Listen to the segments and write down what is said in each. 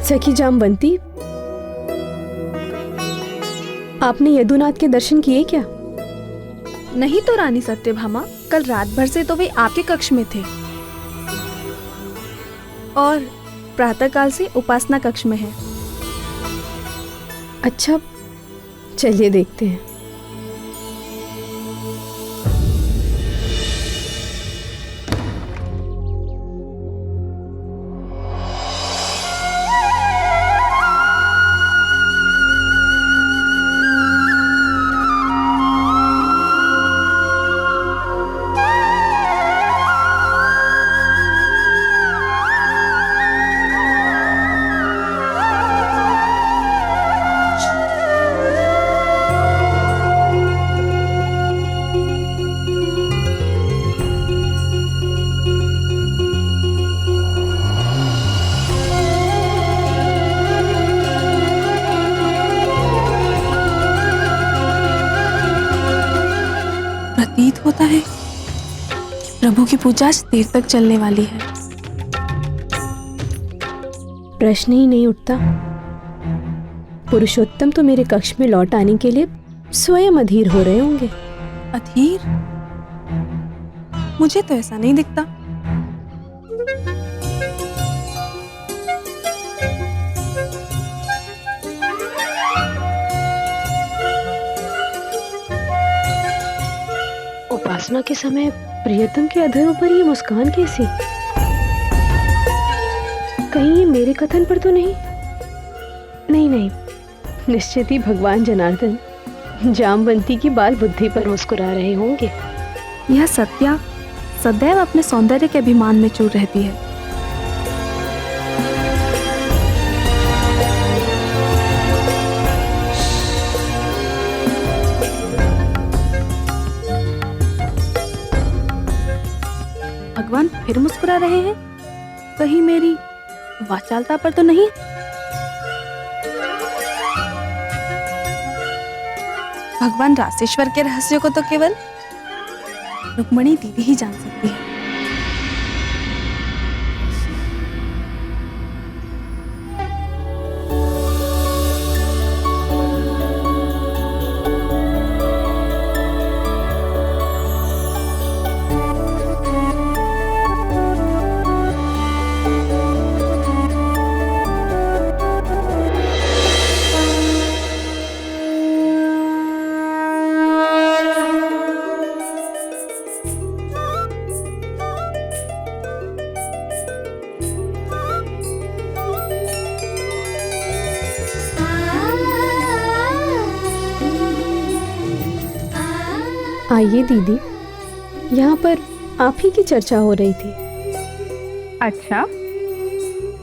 सखी जामवंती, आपने यदुनाथ के दर्शन किए क्या? नहीं तो रानी सत्यभामा, कल रात भर से तो वे आपके कक्ष में थे और प्रातःकाल से उपासना कक्ष में है। अच्छा, चलिए देखते हैं। प्रतीत होता है कि प्रभु की पूजा आज देर तक चलने वाली है। प्रश्न ही नहीं उठता। पुरुषोत्तम तो मेरे कक्ष में लौट आने के लिए स्वयं अधीर हो रहे होंगे। अधीर? मुझे तो ऐसा नहीं दिखता। उपासना के समय प्रियतम के अधरों पर ये मुस्कान कैसी? कहीं ये मेरे कथन पर तो नहीं? नहीं, निश्चित ही भगवान जनार्दन जामवंती की बाल बुद्धि पर मुस्कुरा रहे होंगे। यह सत्या सदैव अपने सौंदर्य के अभिमान में चूर रहती है। भगवान फिर मुस्कुरा रहे हैं? कहीं मेरी वाचालता पर तो नहीं? भगवान रासेश्वर के रहस्यों को तो केवल रुक्मणी दीदी ही जान सकती है। आइए दीदी, यहाँ पर आप ही की चर्चा हो रही थी। अच्छा,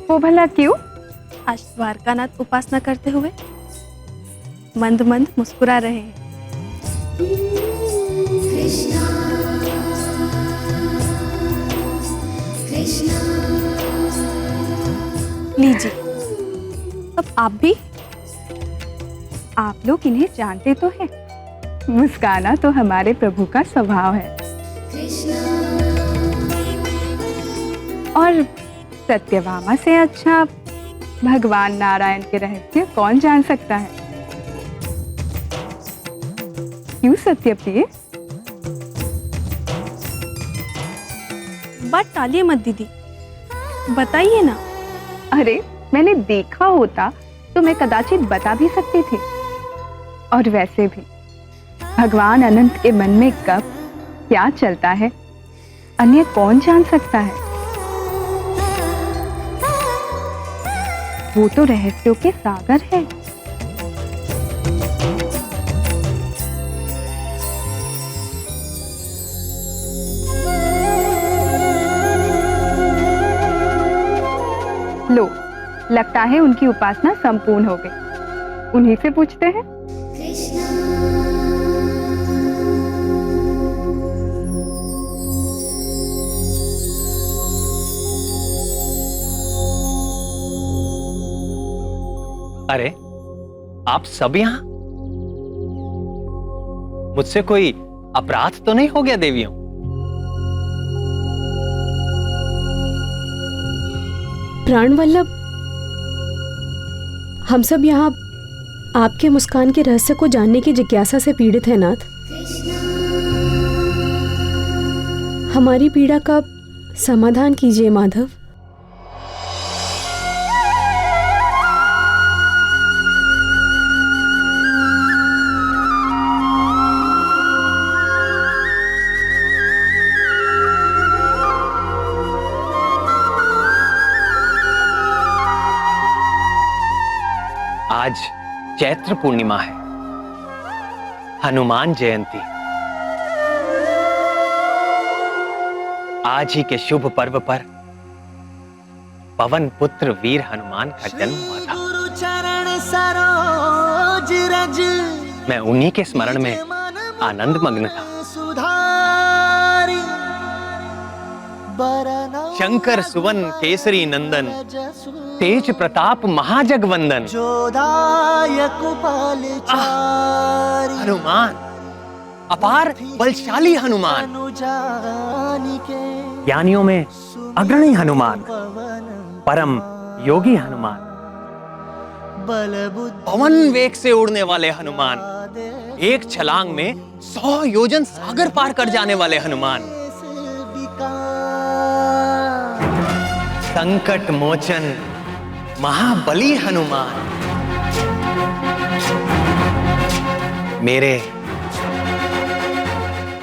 वो भला क्यों? आज द्वारकानाथ उपासना करते हुए मंद मंद मुस्कुरा रहे हैं। लीजिए, अब आप भी। आप लोग इन्हें जानते तो हैं। मुस्काना तो हमारे प्रभु का स्वभाव है। और सत्यभामा से अच्छा भगवान नारायण के रहस्य कौन जान सकता है? क्यों सत्यप्रिय? बात टालिए मत दीदी, बताइए ना। अरे, मैंने देखा होता तो मैं कदाचित बता भी सकती थी। और वैसे भी भगवान अनंत के मन में कब क्या चलता है, अन्य कौन जान सकता है? वो तो रहस्यों के सागर है। लो, लगता है उनकी उपासना संपूर्ण हो गई। उन्हीं से पूछते हैं। अरे, आप सब यहाँ? मुझसे कोई अपराध तो नहीं हो गया देवियों? प्राणवल्लभ, हम सब यहाँ आपके मुस्कान के रहस्य को जानने की जिज्ञासा से पीड़ित हैं नाथ। हमारी पीड़ा का समाधान कीजिए माधव। आज चैत्र पूर्णिमा है, हनुमान जयंती। आज ही के शुभ पर्व पर पवन पुत्र वीर हनुमान का जन्म हुआ था। मैं उन्हीं के स्मरण में आनंद मग्न था। शंकर सुवन केसरी नंदन, तेज प्रताप महाजगवंदन। हनुमान, अपार बलशाली हनुमान, ज्ञानियों में अग्रणी हनुमान, परम योगी हनुमान, पवन वेग से उड़ने वाले हनुमान, एक छलांग में 100 योजन सागर पार कर जाने वाले हनुमान, संकट मोचन महाबली हनुमान, मेरे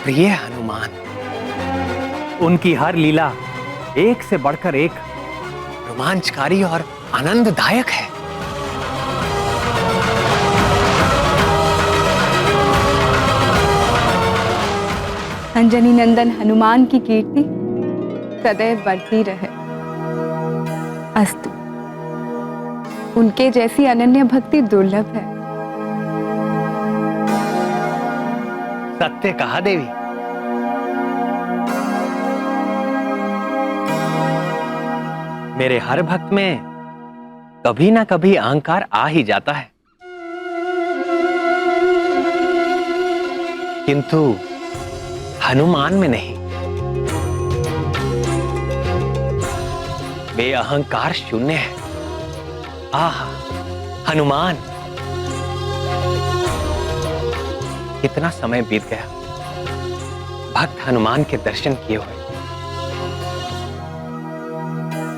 प्रिय हनुमान। उनकी हर लीला एक से बढ़कर एक रोमांचकारी और आनंददायक है। अंजनी नंदन हनुमान की कीर्ति सदैव बढ़ती रहे। अस्तु। उनके जैसी अनन्य भक्ति दुर्लभ है। सत्य कहा देवी। मेरे हर भक्त में कभी ना कभी अहंकार आ ही जाता है, किंतु हनुमान में नहीं। वे अहंकार शून्य है। आहा, हनुमान, कितना समय बीत गया भक्त हनुमान के दर्शन किए हुए।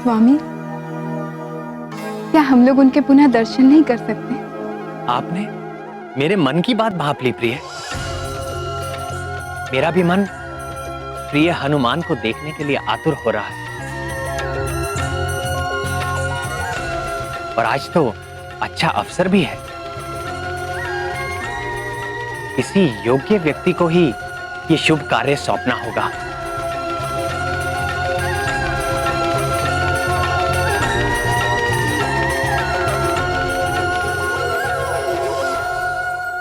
स्वामी, क्या हम लोग उनके पुनः दर्शन नहीं कर सकते? आपने मेरे मन की बात भांप ली प्रिय। मेरा भी मन प्रिय हनुमान को देखने के लिए आतुर हो रहा है। और आज तो अच्छा अवसर भी है। किसी योग्य व्यक्ति को ही ये शुभ कार्य सौंपना होगा।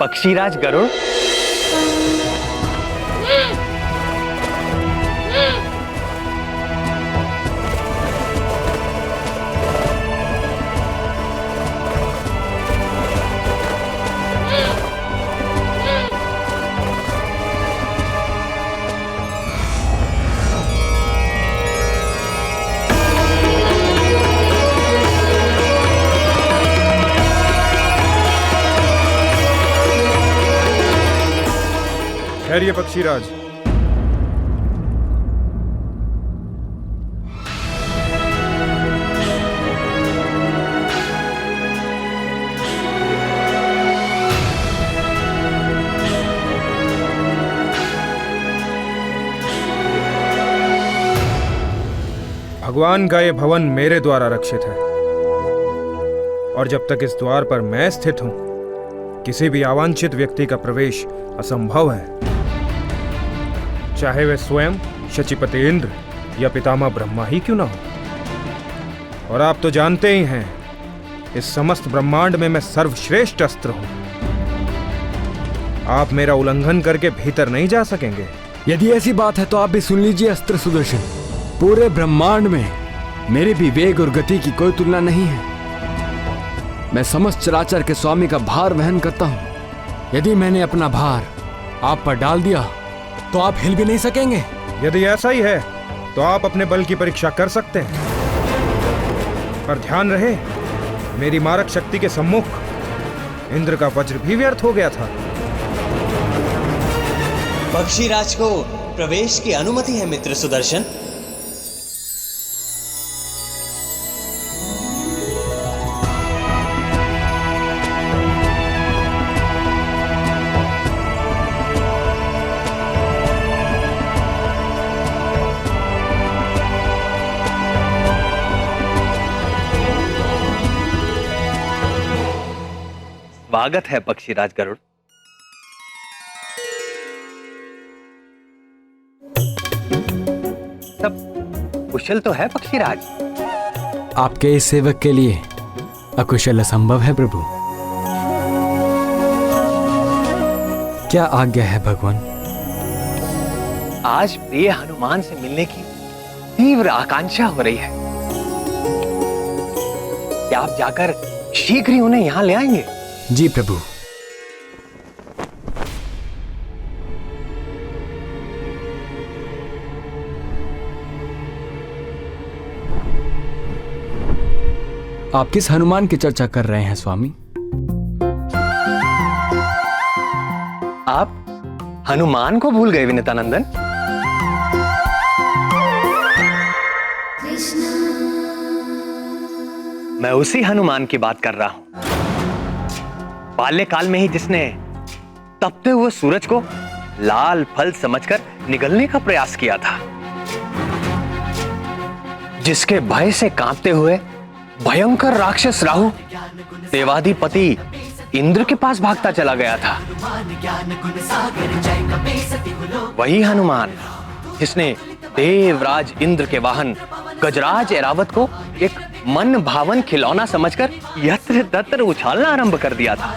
पक्षीराज गरुड़, ठहरिए पक्षीराज। भगवान का ये भवन मेरे द्वारा रक्षित है, और जब तक इस द्वार पर मैं स्थित हूं, किसी भी अवांछित व्यक्ति का प्रवेश असंभव है, चाहे वे स्वयं शचीपति इंद्र या पितामह ब्रह्मा ही क्यों ना हो। और आप तो जानते ही हैं, इस समस्त ब्रह्मांड में मैं सर्वश्रेष्ठ अस्त्र हूं। आप मेरा उल्लंघन करके भीतर नहीं जा सकेंगे। यदि ऐसी बात है तो आप भी सुन लीजिए अस्त्र सुदर्शन। पूरे ब्रह्मांड में मेरे भी वेग और गति की कोई तुलना नहीं है। मैं समस्त चराचर के स्वामी का भार वहन करता हूं। यदि मैंने अपना भार आप पर डाल दिया तो आप हिल भी नहीं सकेंगे। यदि ऐसा ही है तो आप अपने बल की परीक्षा कर सकते हैं, पर ध्यान रहे, मेरी मारक शक्ति के सम्मुख इंद्र का वज्र भी व्यर्थ हो गया था। पक्षीराज को प्रवेश की अनुमति है मित्र सुदर्शन। स्वागत है पक्षीराज गरुड़। सब कुशल तो है पक्षीराज? आपके इस सेवक के लिए अकुशल असंभव है प्रभु। क्या आज्ञा है भगवान? आज प्रिय हनुमान से मिलने की तीव्र आकांक्षा हो रही है। क्या आप जाकर शीघ्र ही उन्हें यहां ले आएंगे? जी प्रभु। आप किस हनुमान की चर्चा कर रहे हैं स्वामी? आप हनुमान को भूल गए विनीतानंदन? मैं उसी हनुमान की बात कर रहा हूं, बाल्यकाल में ही जिसने तपते हुए सूरज को लाल फल समझकर निगलने का प्रयास किया था, जिसके भय से कांपते हुए भयंकर राक्षस राहु देवाधिपति इंद्र के पास भागता चला गया था। वही हनुमान जिसने देवराज इंद्र के वाहन गजराज ऐरावत को एक मन भावन खिलौना समझकर यत्र तत्र उछालना आरंभ कर दिया था।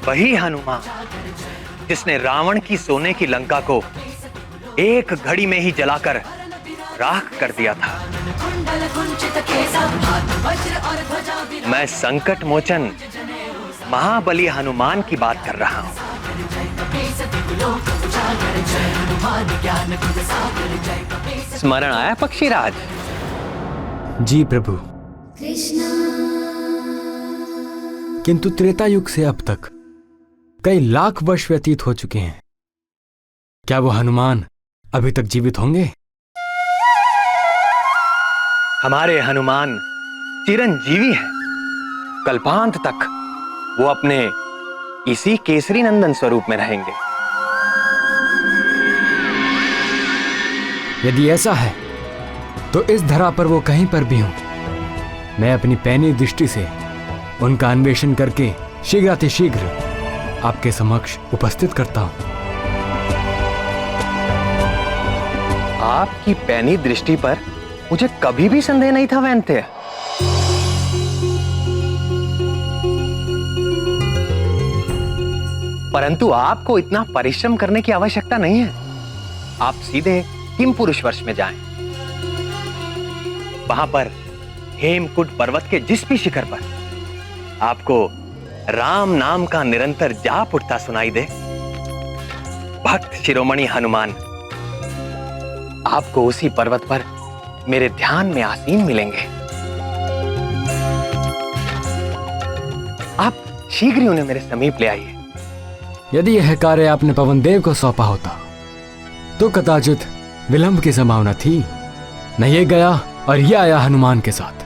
वही हनुमान जिसने रावण की सोने की लंका को एक घड़ी में ही जलाकर राख कर दिया था। मैं संकट मोचन महाबली हनुमान की बात कर रहा हूं। स्मरण आया पक्षीराज? जी प्रभु। किंतु त्रेता युग से अब तक कई लाख वर्ष व्यतीत हो चुके हैं। क्या वो हनुमान अभी तक जीवित होंगे? हमारे हनुमान चिरंजीवी हैं। कल्पांत तक वो अपने इसी केसरी नंदन स्वरूप में रहेंगे। यदि ऐसा है तो इस धरा पर वो कहीं पर भी हों, मैं अपनी पैनी दृष्टि से उनका अन्वेषण करके शीघ्रातिशीघ्र आपके समक्ष उपस्थित करता हूं। आपकी पैनी दृष्टि पर मुझे कभी भी संदेह नहीं था वैन्य। परंतु आपको इतना परिश्रम करने की आवश्यकता नहीं है। आप सीधे किम पुरुष वर्ष में जाएं। वहां पर हेमकुट पर्वत के जिस भी शिखर पर आपको राम नाम का निरंतर जाप उठता सुनाई दे, भक्त शिरोमणि हनुमान आपको उसी पर्वत पर मेरे ध्यान में आसीन मिलेंगे। आप शीघ्र ही उन्हें मेरे समीप ले आइए। यदि यह कार्य आपने पवन देव को सौंपा होता तो कदाचित विलंब की संभावना थी। न ये गया और ये आया हनुमान के साथ।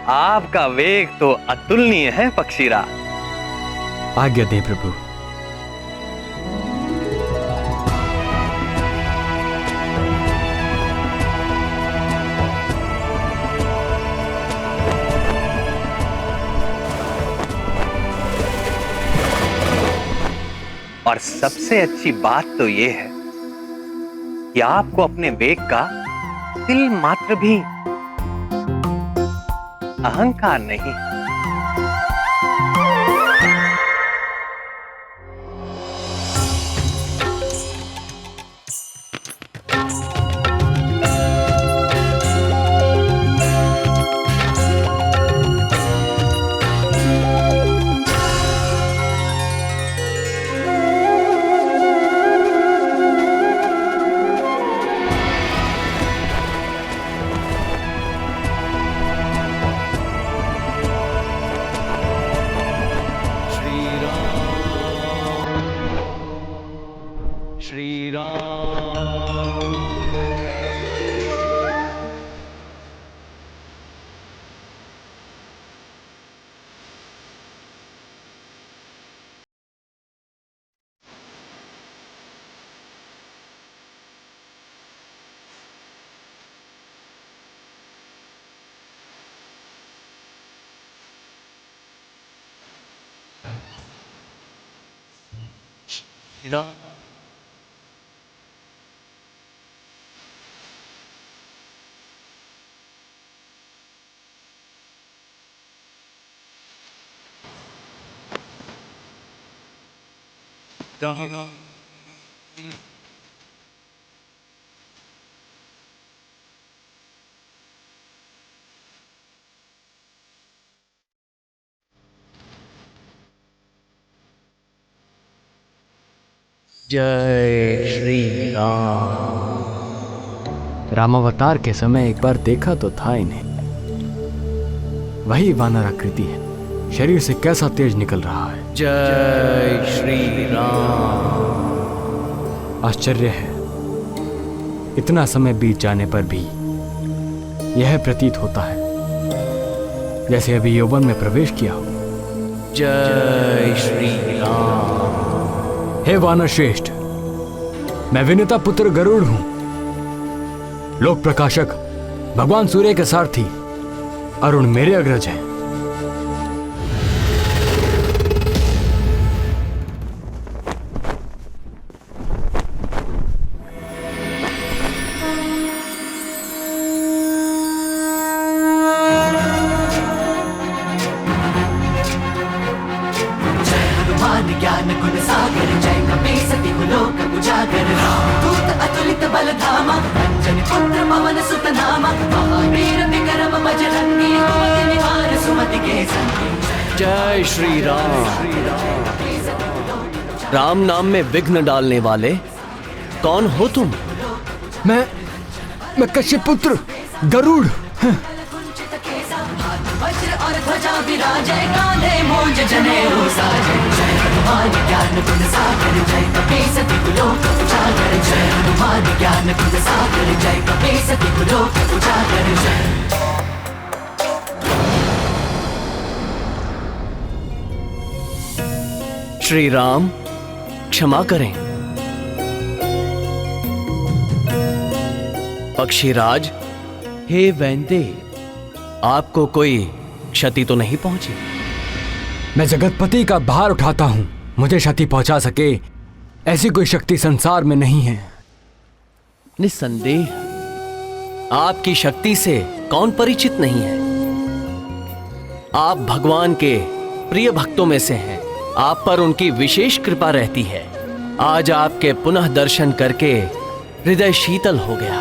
आपका वेग तो अतुलनीय है पक्षीराज। आज्ञा दें प्रभु। और सबसे अच्छी बात तो यह है कि आपको अपने वेग का तिल मात्र भी अहंकार नहीं। श्री राम। राम। जय श्री राम। रामावतार के समय एक बार देखा तो था इन्हें। वही वानर आकृति है, शरीर से कैसा तेज निकल रहा है। जय श्री राम। आश्चर्य है, इतना समय बीत जाने पर भी यह प्रतीत होता है जैसे अभी यौवन में प्रवेश किया हो। जय श्री राम। हे वानर श्रेष्ठ, मैं विनता पुत्र गरुड़ हूं, लोक प्रकाशक, भगवान सूर्य के सारथी, अरुण मेरे अग्रज हैं। ज्ञान गुण सागर जय कपीसति लोक उजागर दूत अतुलित बल धामा अंजनी पुत्र पवन सुत नामा महावीर विक्रम बजरंगी कुमति निहार सुमति के संगी। जय श्री राम। राम नाम में विघ्न डालने वाले कौन हो तुम? मैं कश्यप पुत्र गरुड़। वज्र और ध्वजा विराजय कांधे मूंज जनेऊ साजय। जय हनुमान ज्ञान गुण सागर जय कपीसति लोक उजागर। जय हनुमान ज्ञान गुण सागर जय कपीसति लोक उजागर। जय श्री राम, क्षमा करें। पक्षीराज, हे वैंदे, आपको कोई क्षति तो नहीं पहुंची? मैं जगतपति का भार उठाता हूं, मुझे क्षति पहुंचा सके ऐसी कोई शक्ति संसार में नहीं है। निस्संदेह आपकी शक्ति से कौन परिचित नहीं है। आप भगवान के प्रिय भक्तों में से हैं, आप पर उनकी विशेष कृपा रहती है। आज आपके पुनः दर्शन करके हृदय शीतल हो गया।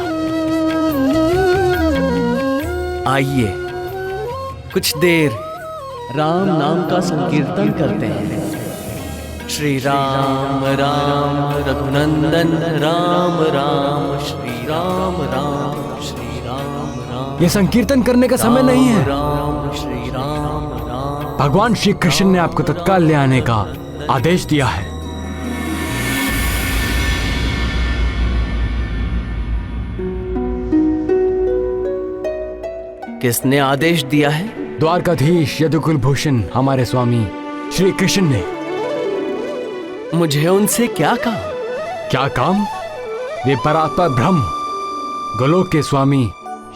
आइए कुछ देर राम नाम का संकीर्तन करते हैं। श्री राम राम रघुनंदन राम राम, श्री राम राम, श्री राम राम। यह संकीर्तन करने का समय नहीं है। राम श्री राम राम। भगवान श्री कृष्ण ने आपको तत्काल ले आने का आदेश दिया है। किसने आदेश दिया है? द्वारकाधीश यदुकुल भूषण हमारे स्वामी श्री कृष्ण ने। मुझे उनसे क्या काम? क्या काम? वे परात्पर ब्रह्म गोलोक के स्वामी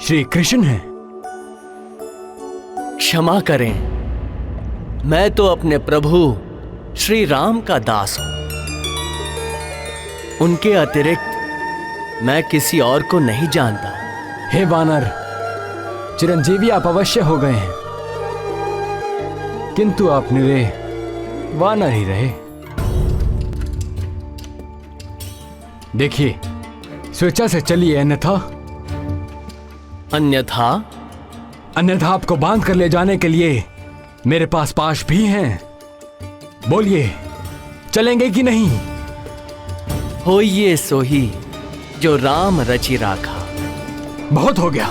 श्री कृष्ण हैं। क्षमा करें, मैं तो अपने प्रभु श्री राम का दास हूं। उनके अतिरिक्त मैं किसी और को नहीं जानता। हे वानर, चिरंजीवी आप अवश्य हो गए हैं, किंतु आप निरे वानर ही रहे। देखिए, स्वेच्छा से चलिए, अन्यथा आपको बांध कर ले जाने के लिए मेरे पास पाश भी हैं। बोलिए, चलेंगे कि नहीं? होइए सोही जो राम रचि राखा। बहुत हो गया,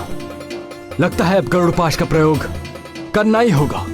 लगता है अब गरुड़ पाश का प्रयोग करना ही होगा।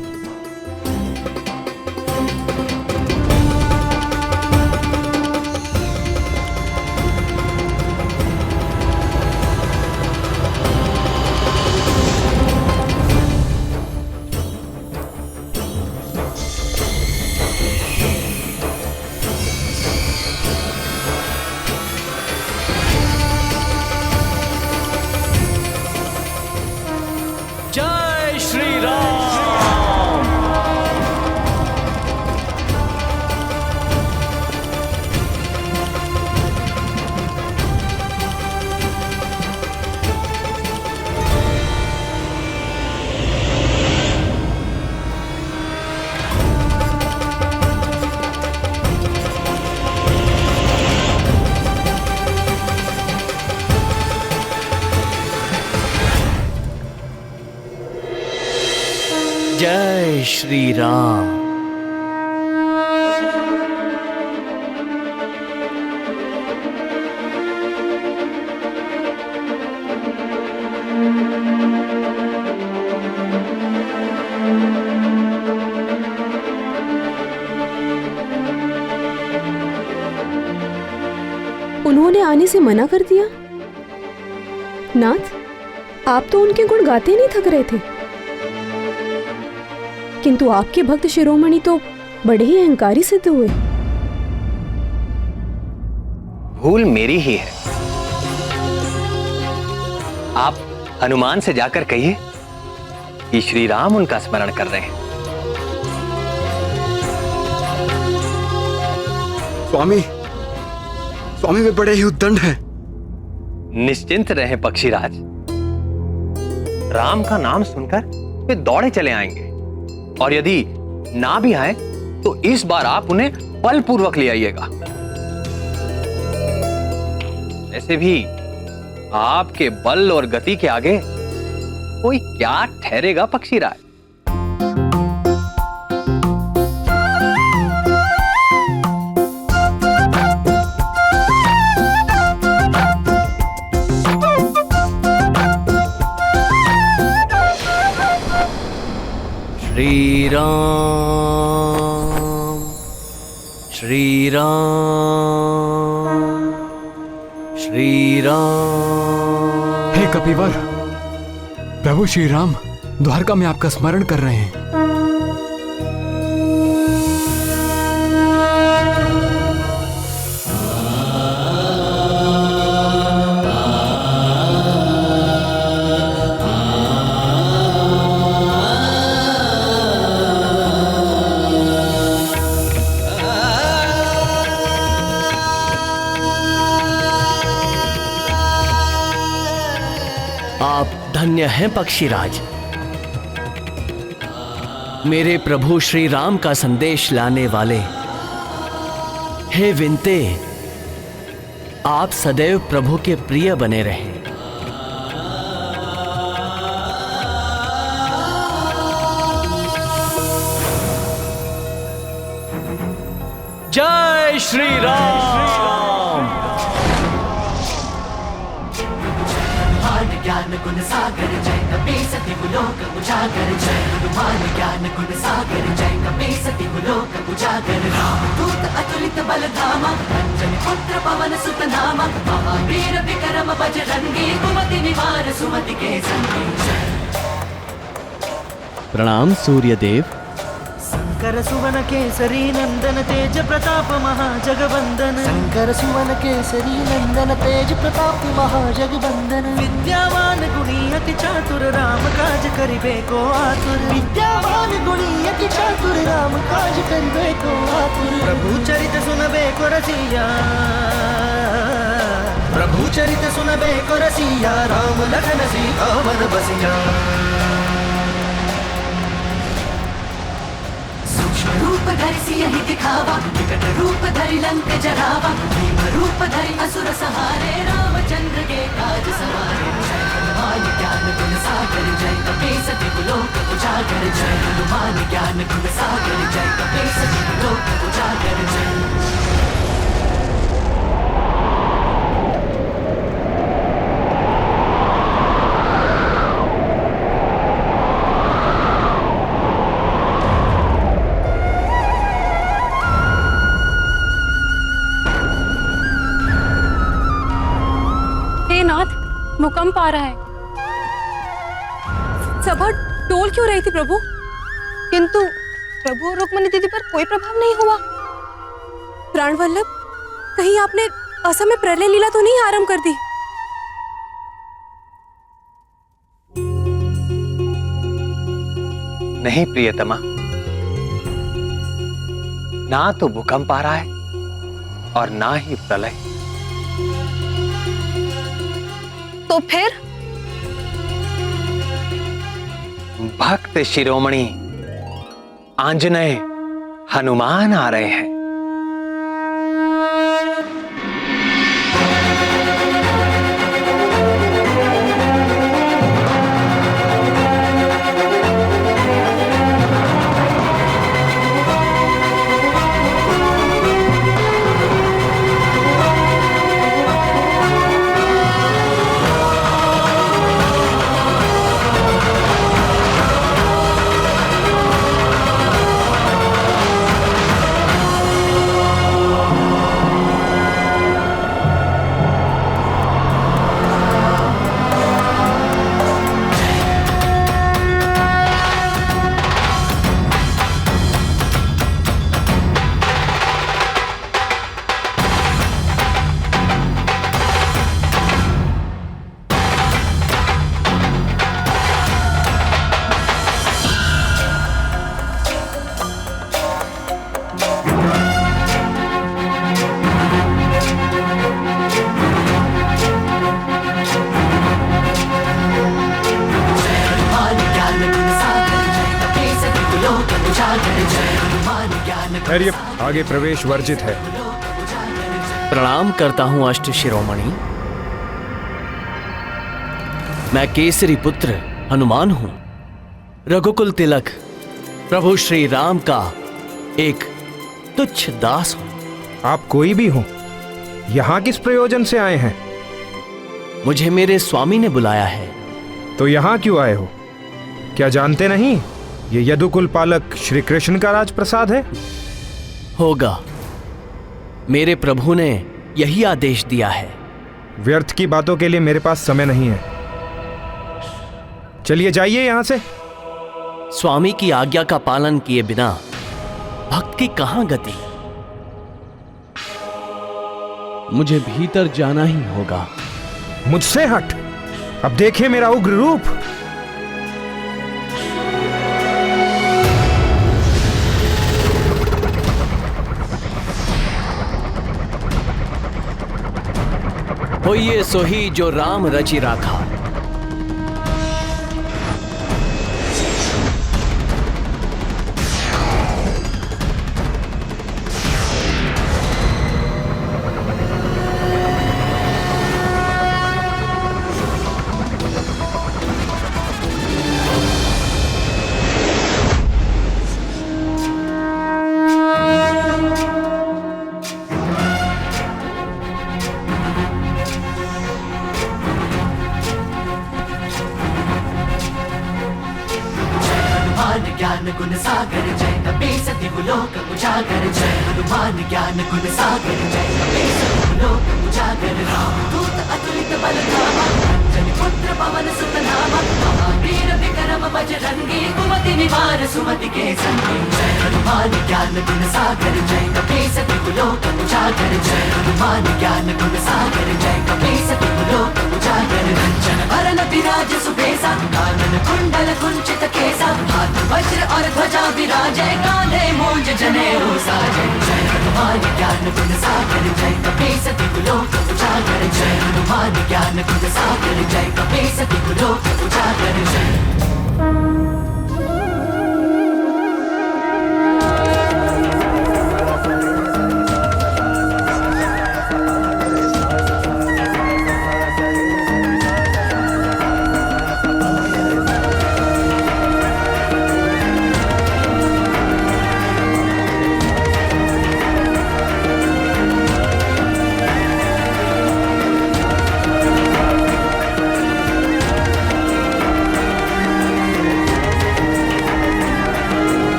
जय श्री राम। उन्होंने आने से मना कर दिया? नाथ, आप तो उनके गुण गाते नहीं थक रहे थे, किंतु आपके भक्त शिरोमणि तो बड़े ही अहंकारी सिद्ध हुए। भूल मेरी ही है। आप हनुमान से जाकर कहिए कि श्री राम उनका स्मरण कर रहे हैं। स्वामी, स्वामी वे बड़े ही उद्दंड हैं। निश्चिंत रहें पक्षीराज, राम का नाम सुनकर वे दौड़े चले आएंगे, और यदि ना भी आए तो इस बार आप उन्हें बलपूर्वक ले आइएगा। ऐसे भी आपके बल और गति के आगे कोई क्या ठहरेगा पक्षीराज। श्री राम, श्री राम, श्री राम। हे कपिवर, प्रभु श्री राम द्वारका में आपका स्मरण कर रहे हैं। आप धन्य हैं पक्षीराज। मेरे प्रभु श्री राम का संदेश लाने वाले। हे विनते, आप सदैव प्रभु के प्रिय बने रहें। जय श्री राम। ज्ञान गुण सागर जय कपीसति गुलोक उजागर जय हनुमान ज्ञान गुण सागर जय कपीसति गुलोक उजागर रामदूत अतुलित बल धामा अंजनी पुत्र पवन सुत नामा महावीर विक्रम बजरंगी कुमति निवार सुमति के संगी। प्रणाम सूर्यदेव। शंकर सुवन केसरी नंदन तेज प्रताप महाजगवंदन। शंकर सुवन केसरी नंदन तेज प्रताप महाजगवंदन। विद्यावान गुणी अति चातुर राम काज करिबे को आतुर। विद्यावान गुणी अति चातुर राम काज करिबे को आतुर। प्रभु चरित सुनबे को रसिया, प्रभु चरित सुनबे को रसिया। राम लखन सीता मन बसिया। रूप धरि सियहि दिखावा विकट रूप धरि लंक जरावा। भीम रूप धरि असुर सहारे रामचंद्र के काज सवारे। जय हनुमान ज्ञान गुण सागर जय कपीसति गुलोक उजागर जय हनुमान ज्ञान गुण सागर जय कपीसति गुलोक उजागर जय। भूकंप आ रहा है। सभा डोल क्यों रही थी प्रभु, किंतु प्रभु और रुक्मिणी दीदी पर कोई प्रभाव नहीं हुआ। प्राण वल्लभ, कहीं आपने असमय प्रलय लीला तो नहीं आरंभ कर दी? नहीं प्रियतमा, ना तो भूकंप आ रहा है और ना ही प्रलय। तो फिर भक्त शिरोमणि आंजनेय हनुमान आ रहे हैं। धैर्य, आगे प्रवेश वर्जित है। प्रणाम करता हूं अष्ट शिरोमणि। मैं केसरी पुत्र हनुमान हूं, रघुकुल तिलक प्रभु श्री राम का एक तुच्छ दास हूं। आप कोई भी हो, यहाँ किस प्रयोजन से आए हैं? मुझे मेरे स्वामी ने बुलाया है। तो यहाँ क्यों आए हो? क्या जानते नहीं ये यदुकुल पालक श्री कृष्ण का राजप्रसाद है? होगा, मेरे प्रभु ने यही आदेश दिया है। व्यर्थ की बातों के लिए मेरे पास समय नहीं है। चलिए जाइए यहाँ से। स्वामी की आज्ञा का पालन किए बिना भक्त की कहां गति। मुझे भीतर जाना ही होगा। मुझसे हट। अब देखिए मेरा उग्र रूप। होइए सोही जो राम रचि राखा। ज्ञान गुण सागर जय कपीस तिहु लोक उजागर। जय हनुमान ज्ञान गुण सागर जय कपीस तिहु लोक उजागर। रामदूत अतुलित बल धामा, अंजनी पुत्र पवन सुत नामा। महावीर विक्रम बजरंगी, कुमति निवार सुमति के संगी। जय हनुमान ज्ञान गुण सागर जय कपीस तिहु लोक उजागर। जय हनुमान ज्ञान गुण सागर जय कपीस तिहु लोक उजागर। कंचन वरन विराज सुबेसा, कानन कुंडल कुंचित केसा। हाथ वज्र और ध्वजा विराजै, कांधे मूंज जनेऊ साजै। जय हनुमान ज्ञान गुण सागर जय कपीस तिहु लोक उजागर। जय हनुमान ज्ञान गुण सागर जय कपीस तिहु लोक उजागर। जय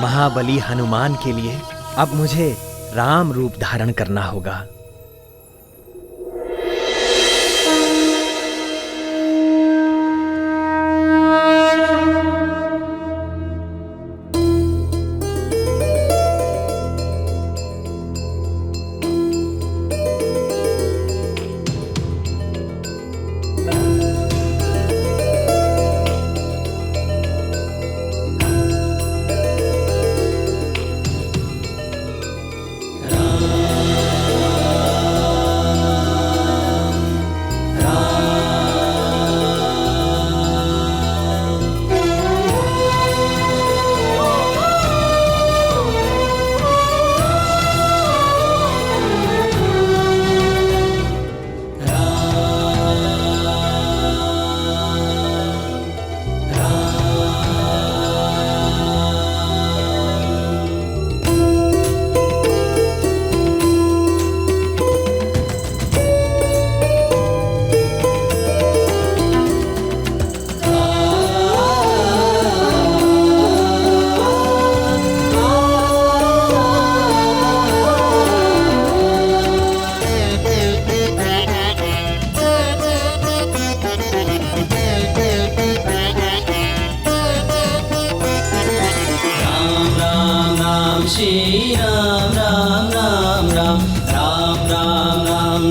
महाबली हनुमान के लिए अब मुझे राम रूप धारण करना होगा।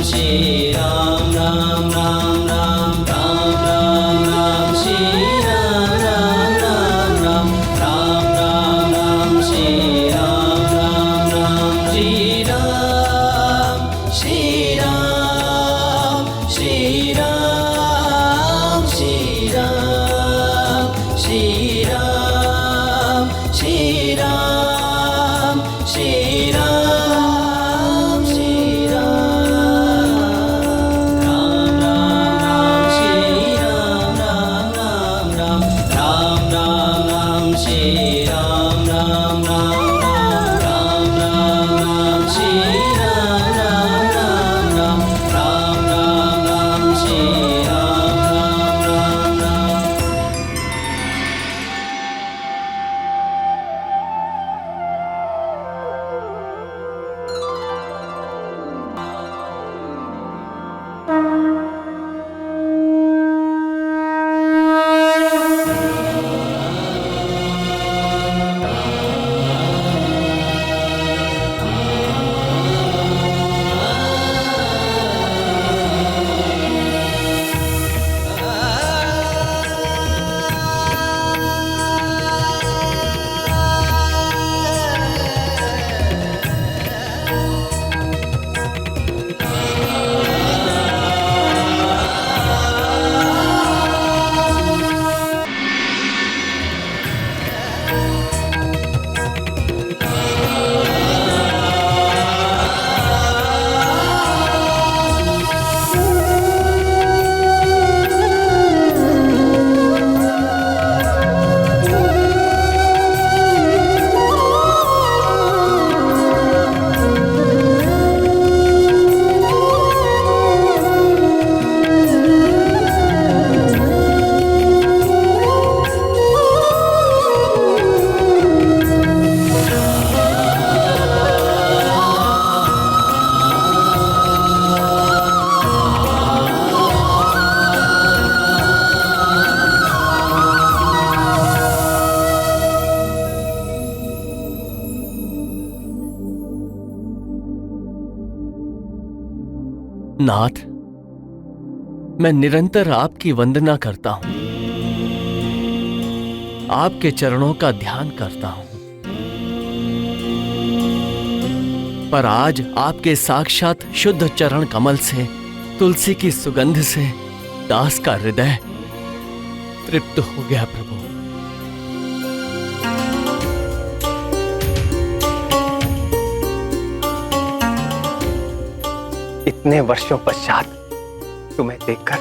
श्री राम राम राम राम राम राम राम श्री राम राम राम राम राम राम राम श्री राम राम राम श्री राम श्री राम श्री राम श्री राम श्री राम श्री राम श्री राम श्री राम राम राम राम श्री राम राम राम राम राम राम राम श्री राम राम राम राम राम राम श्री राम राम राम राम राम राम राम श्री राम राम राम राम। नाथ, मैं निरंतर आपकी वंदना करता हूं, आपके चरणों का ध्यान करता हूं, पर आज आपके साक्षात शुद्ध चरण कमल से, तुलसी की सुगंध से दास का हृदय तृप्त हो गया प्रभु। इतने वर्षों पश्चात तुम्हें देखकर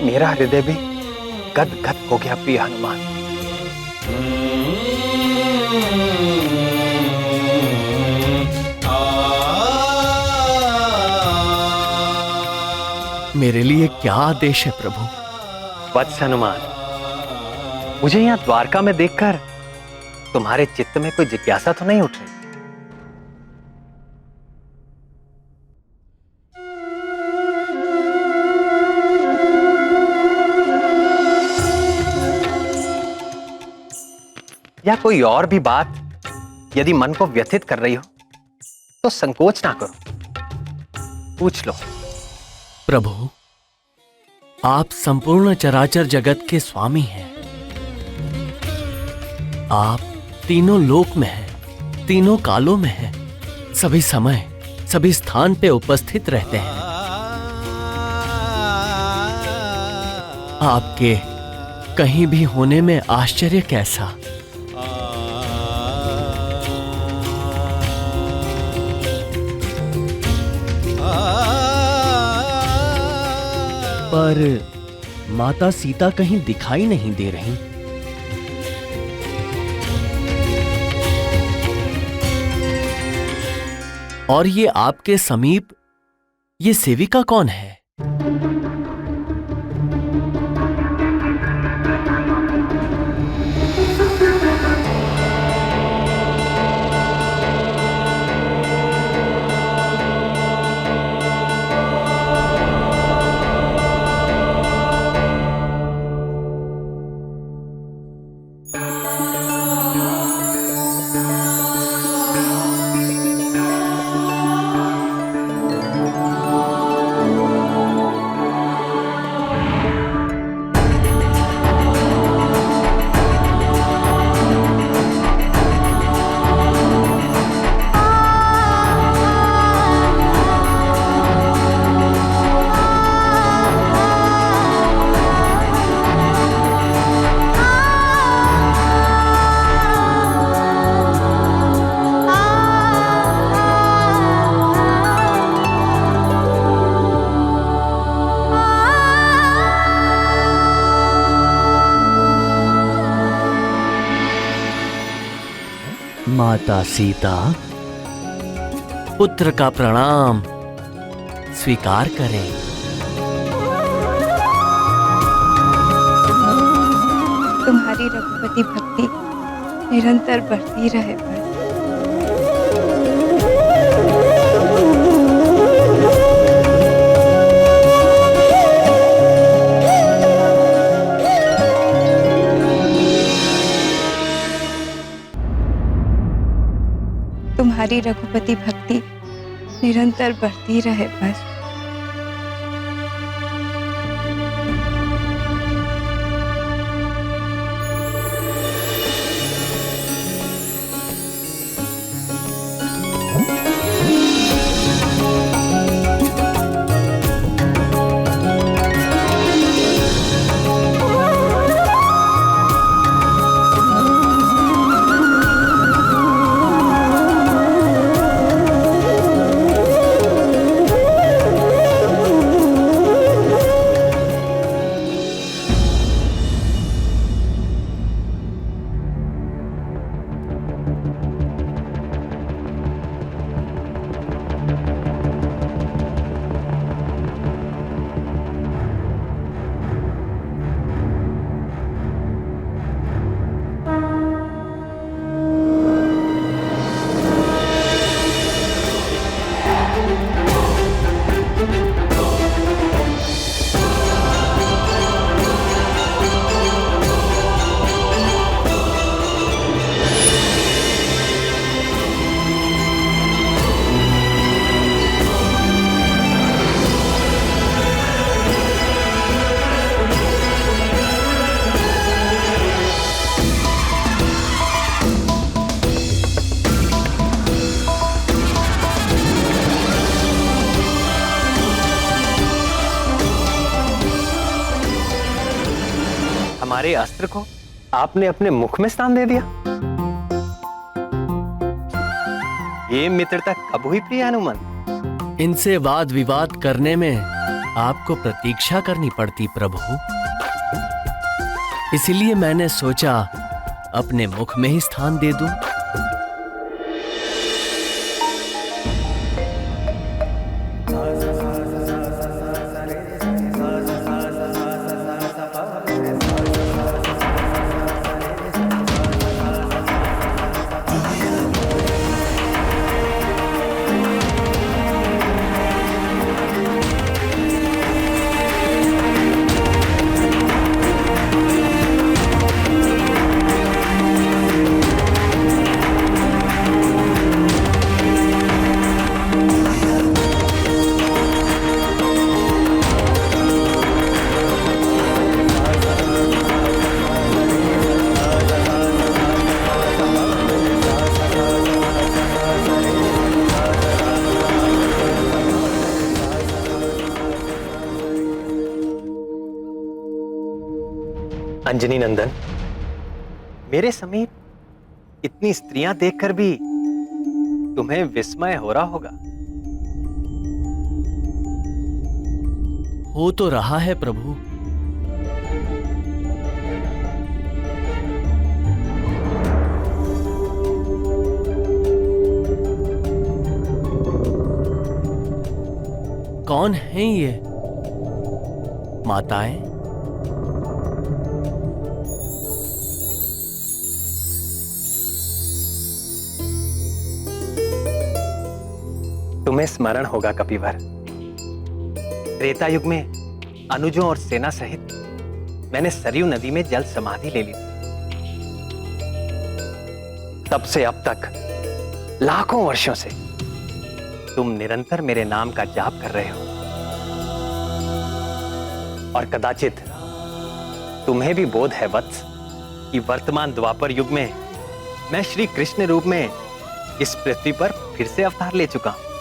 मेरा हृदय भी गद गद हो गया प्रिय हनुमान। मेरे लिए क्या आदेश है प्रभु? वत्स हनुमान, मुझे यहाँ द्वारका में देखकर तुम्हारे चित्त में कोई जिज्ञासा तो नहीं उठ रही? या कोई और भी बात यदि मन को व्यथित कर रही हो तो संकोच ना करो, पूछ लो। प्रभु, आप संपूर्ण चराचर जगत के स्वामी हैं। आप तीनों लोक में हैं, तीनों कालों में हैं, सभी समय सभी स्थान पे उपस्थित रहते हैं। आपके कहीं भी होने में आश्चर्य कैसा? पर माता सीता कहीं दिखाई नहीं दे रही। और ये आपके समीप ये सेविका कौन है? माता सीता, पुत्र का प्रणाम स्वीकार करें। तुम्हारी रघुपति भक्ति निरंतर बढ़ती रहे बस। तुम्हारी रघुपति भक्ति निरंतर बढ़ती रहे बस। हमारे अस्त्र को आपने अपने मुख में स्थान दे दिया। ये मित्रता कब हुई प्रिय हनुमान? इनसे वाद विवाद करने में आपको प्रतीक्षा करनी पड़ती प्रभु, इसलिए मैंने सोचा अपने मुख में ही स्थान दे दूं। अंजनी नंदन, मेरे समीप इतनी स्त्रियां देखकर भी तुम्हें विस्मय हो रहा होगा। हो तो रहा है प्रभु। कौन हैं ये माताएं? तुम्हें स्मरण होगा कपिवर, त्रेता युग में अनुजों और सेना सहित मैंने सरयू नदी में जल समाधि ले ली थी। तब से अब तक लाखों वर्षों से तुम निरंतर मेरे नाम का जाप कर रहे हो, और कदाचित तुम्हें भी बोध है वत्स कि वर्तमान द्वापर युग में मैं श्री कृष्ण रूप में इस पृथ्वी पर फिर से अवतार ले चुका हूं।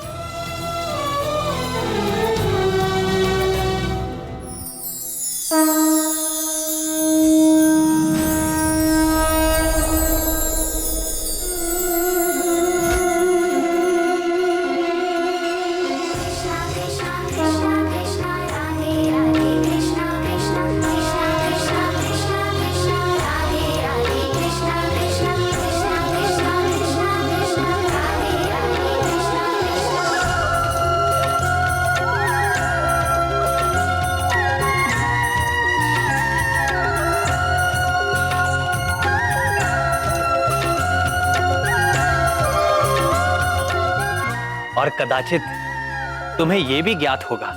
और कदाचित तुम्हें यह भी ज्ञात होगा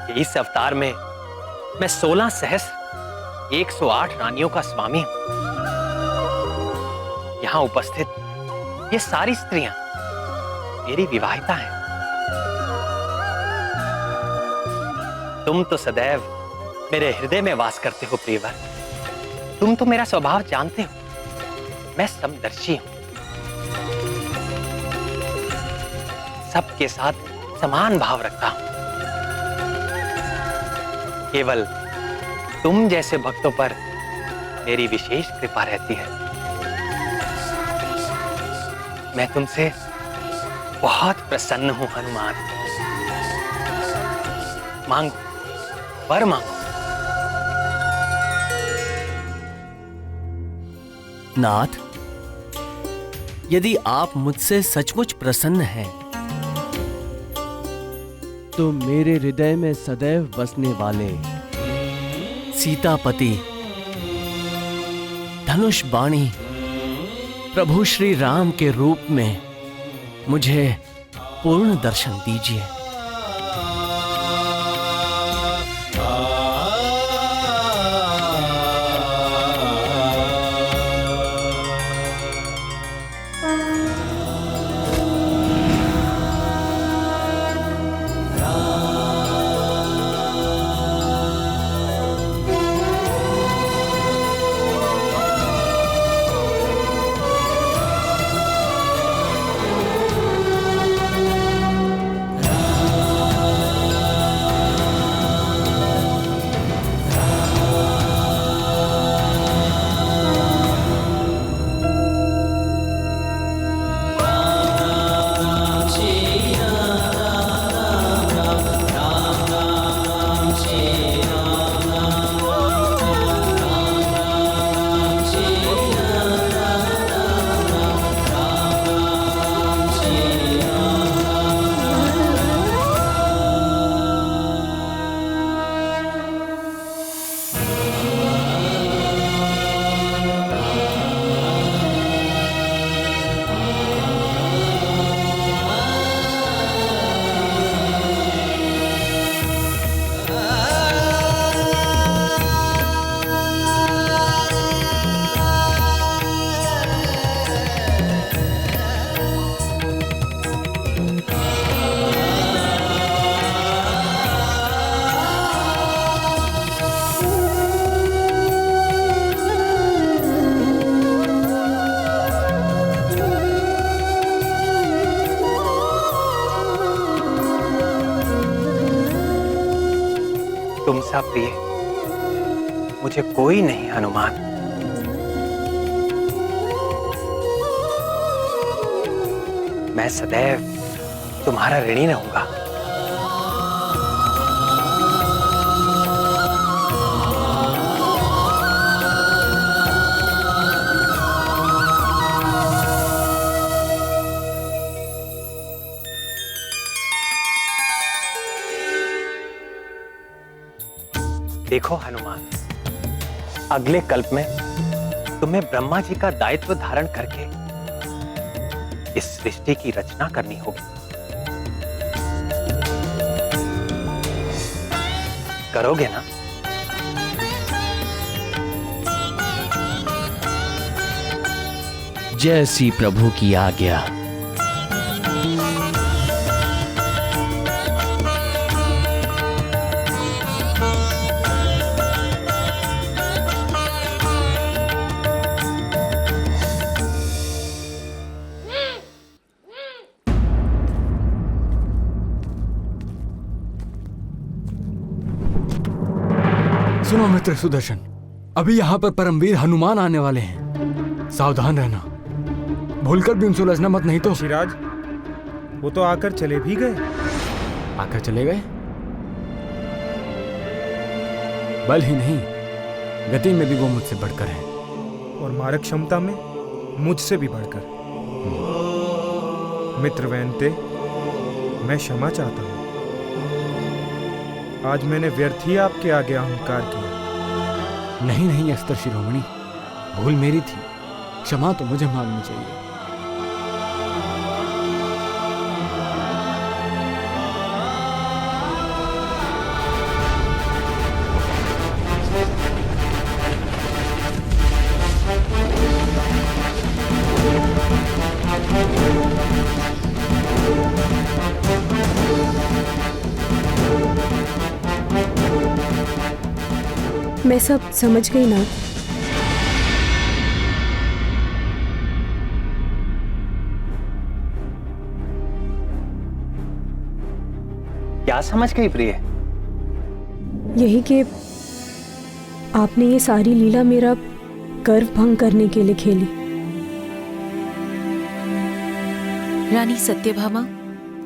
कि इस अवतार में मैं 16 सहस्र 108 रानियों का स्वामी हूं। यहां उपस्थित ये सारी स्त्रियां मेरी विवाहिता हैं। तुम तो सदैव मेरे हृदय में वास करते हो प्रियवर। तुम तो मेरा स्वभाव जानते हो। मैं समदर्शी हूं, सबके साथ समान भाव रखता हूं। केवल तुम जैसे भक्तों पर मेरी विशेष कृपा रहती है। मैं तुमसे बहुत प्रसन्न हूं हनुमान। मांगो, वर मांगो। नाथ, यदि आप मुझसे सचमुच प्रसन्न हैं, तो मेरे हृदय में सदैव बसने वाले सीतापति धनुष बाणी प्रभु श्री राम के रूप में मुझे पूर्ण दर्शन दीजिए। तुम सा प्रिय मुझे कोई नहीं हनुमान। मैं सदैव तुम्हारा ऋणी रहूंगा। देखो हनुमान, अगले कल्प में तुम्हें ब्रह्मा जी का दायित्व धारण करके इस सृष्टि की रचना करनी होगी। करोगे ना? जैसी प्रभु की आज्ञा। सुनो मित्र सुदर्शन, अभी यहाँ पर परमवीर हनुमान आने वाले हैं। सावधान रहना, भूलकर भी उनसे उलझना मत, नहीं तो। ऋषिराज, वो तो आकर चले भी गए। आकर चले गए? बल ही नहीं, गति में भी वो मुझसे बढ़कर है, और मारक क्षमता में मुझसे भी बढ़कर। मित्र वैनते, मैं क्षमा चाहता हूं। आज मैंने व्यर्थ ही आपके आगे अहंकार किया। नहीं नहीं अस्त्र शिरोमणि, भूल मेरी थी, क्षमा तो मुझे मांगनी चाहिए। मैं सब समझ गई ना। क्या समझ गई प्रिय? यही कि आपने ये सारी लीला मेरा गर्व भंग करने के लिए खेली। रानी सत्यभामा,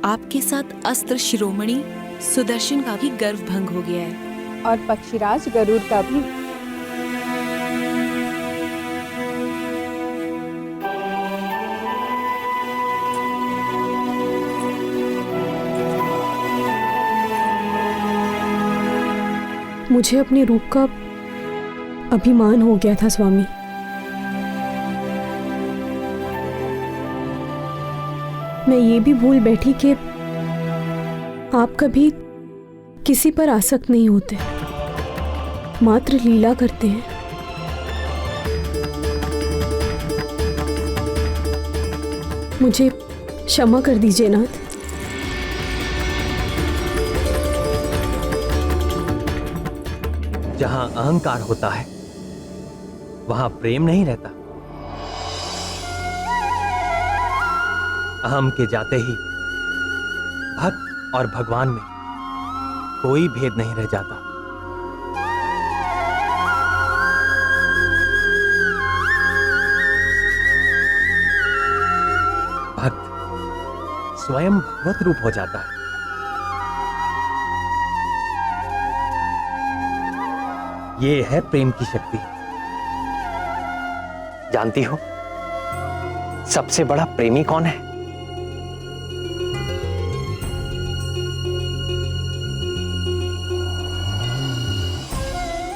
आपके साथ अस्त्र शिरोमणि सुदर्शन का भी गर्व भंग हो गया है, और पक्षीराज गरुड़ का भी। मुझे अपने रूप का अभिमान हो गया था स्वामी। मैं ये भी भूल बैठी कि आप कभी किसी पर आसक्त नहीं होते, मात्र लीला करते हैं। मुझे क्षमा कर दीजिए नाथ। जहां अहंकार होता है वहां प्रेम नहीं रहता। अहम के जाते ही भक्त और भगवान में कोई भेद नहीं रह जाता। भक्त स्वयं भगवत रूप हो जाता है। ये है प्रेम की शक्ति। जानती हो सबसे बड़ा प्रेमी कौन है?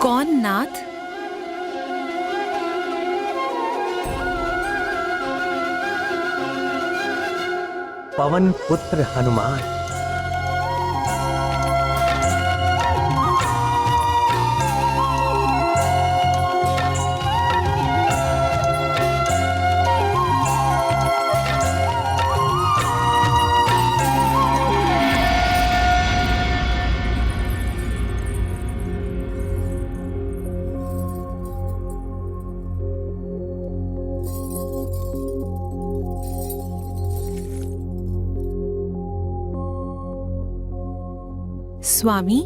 कौन नाथ? पवन पुत्र हनुमान। स्वामी,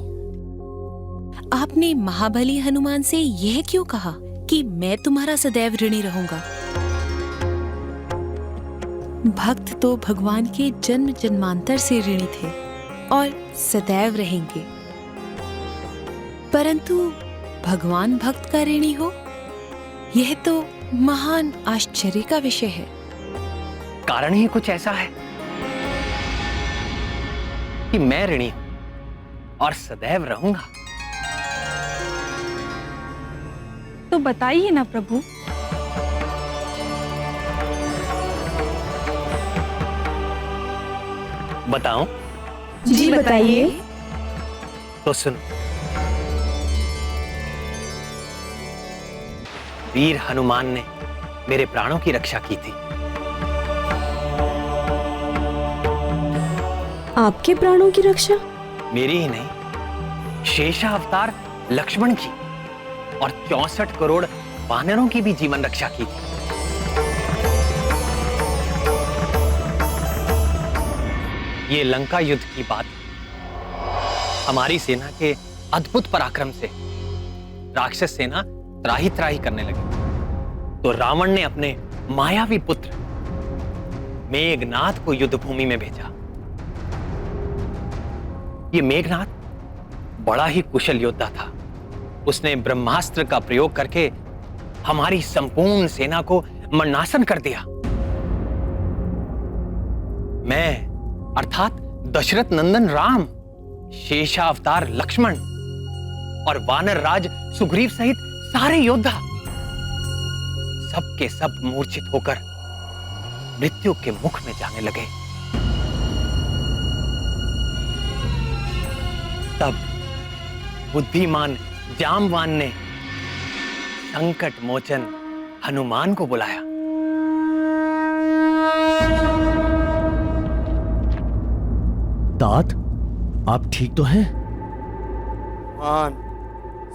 आपने महाबली हनुमान से यह क्यों कहा कि मैं तुम्हारा सदैव ऋणी रहूंगा? भक्त तो भगवान के जन्म जन्मांतर से ऋणी थे और सदैव रहेंगे, परंतु भगवान भक्त का ऋणी हो, यह तो महान आश्चर्य का विषय है। कारण ही कुछ ऐसा है कि मैं ऋणी हूं और सदैव रहूंगा। तो बताइए ना प्रभु। बताऊं? जी बताइए। तो सुनो। वीर हनुमान ने मेरे प्राणों की रक्षा की थी। आपके प्राणों की रक्षा? मेरी ही नहीं, शेषावतार लक्ष्मण की और 64 करोड़ वानरों की भी जीवन रक्षा की थी। ये लंका युद्ध की बात है। हमारी सेना के अद्भुत पराक्रम से राक्षस सेना त्राही त्राही करने लगी, तो रावण ने अपने मायावी पुत्र मेघनाथ को युद्ध भूमि में भेजा। ये मेघनाथ बड़ा ही कुशल योद्धा था। उसने ब्रह्मास्त्र का प्रयोग करके हमारी संपूर्ण सेना को मरणासन कर दिया। मैं अर्थात दशरथ नंदन राम, शेषावतार लक्ष्मण और वानर राज सुग्रीव सहित सारे योद्धा सबके सब मूर्छित होकर मृत्यु के मुख में जाने लगे। तब बुद्धिमान जामवान ने संकट मोचन हनुमान को बुलाया। तात, आप ठीक तो हैं? मान,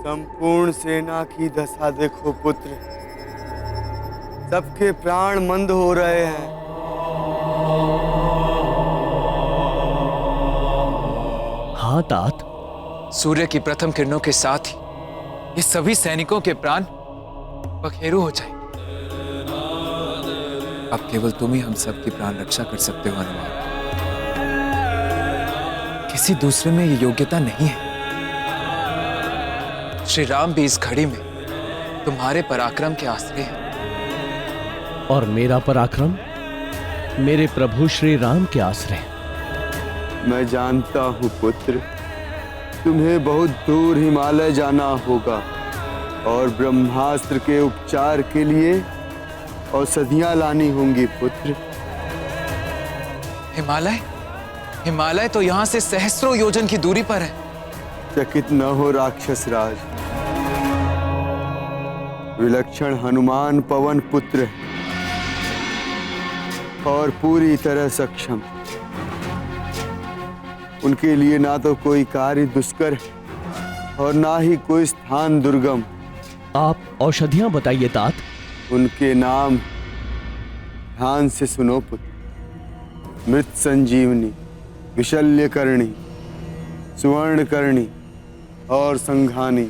संपूर्ण सेना की दशा देखो पुत्र, सबके प्राण मंद हो रहे हैं। हाँ तात, सूर्य की प्रथम किरणों के साथ ही ये सभी सैनिकों के प्राण पखेरु हो जाए। अब केवल तुम ही हम सब की प्राण रक्षा कर सकते हो हनुमान। किसी दूसरे में ये योग्यता नहीं है। श्री राम भी इस घड़ी में तुम्हारे पराक्रम के आश्रय हैं। और मेरा पराक्रम मेरे प्रभु श्री राम के आश्रय। मैं जानता हूँ पुत्र, तुम्हें बहुत दूर हिमालय जाना होगा और ब्रह्मास्त्र के उपचार के लिए औषधियां लानी होंगी पुत्र। हिमालय? हिमालय तो यहाँ से सहस्रों योजन की दूरी पर है। चकित न हो राक्षस राज, विलक्षण हनुमान पवन पुत्र है और पूरी तरह सक्षम। उनके लिए ना तो कोई कार्य दुष्कर है और ना ही कोई स्थान दुर्गम। आप औषधियां बताइए तात। उनके नाम ध्यान से सुनो पुत्र। मृत संजीवनी, विशल्यकर्णी, सुवर्णकर्णी और संघानी।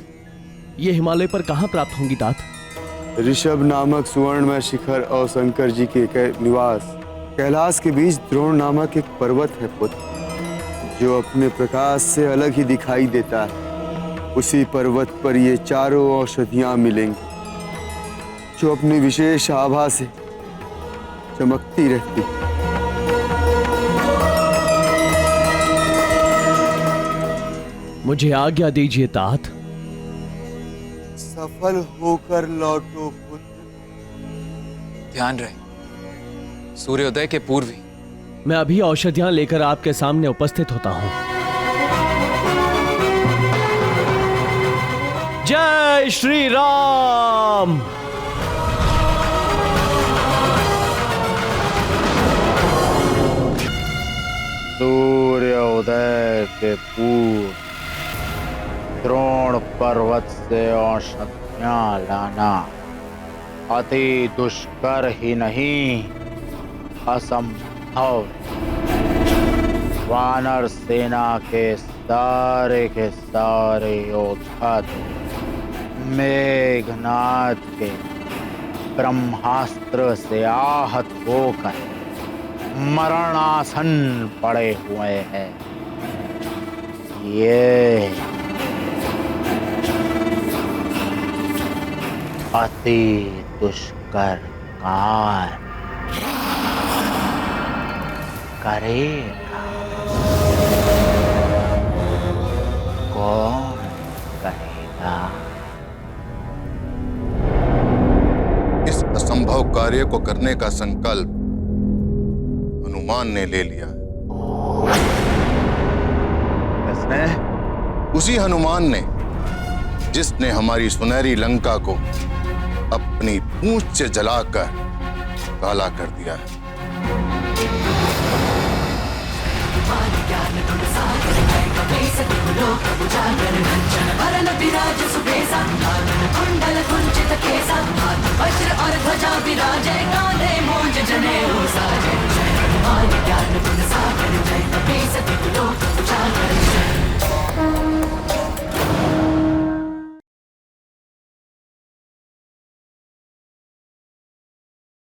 ये हिमालय पर कहाँ प्राप्त होंगी तात? ऋषभ नामक सुवर्णमय शिखर और शंकर जी के निवास कैलाश के बीच द्रोण नामक एक पर्वत है पुत्र, जो अपने प्रकाश से अलग ही दिखाई देता है। उसी पर्वत पर ये चारों औषधियां मिलेंगी, जो अपनी विशेष आभा से चमकती रहती। मुझे आज्ञा दीजिए तात। सफल होकर लौटो पुत्र। ध्यान रहे, सूर्योदय के पूर्व ही मैं अभी औषधियां लेकर आपके सामने उपस्थित होता हूं। जय श्री राम। सूर्योदय के पूर्व द्रोण पर्वत से औषधियां लाना अति दुष्कर ही नहीं, असंभव। वानर सेना के सारे योद्धा मेघनाद के ब्रह्मास्त्र से आहत होकर मरणासन पड़े हुए हैं। ये अति दुष्कर कार्य करेगा। कौन करेगा? इस असंभव कार्य को करने का संकल्प हनुमान ने ले लिया। किसने? उसी हनुमान ने जिसने हमारी सुनहरी लंका को अपनी पूंछ से जलाकर काला कर दिया है। वज्र और ध्वजा विराजे, कांधे मूंज जनेऊ।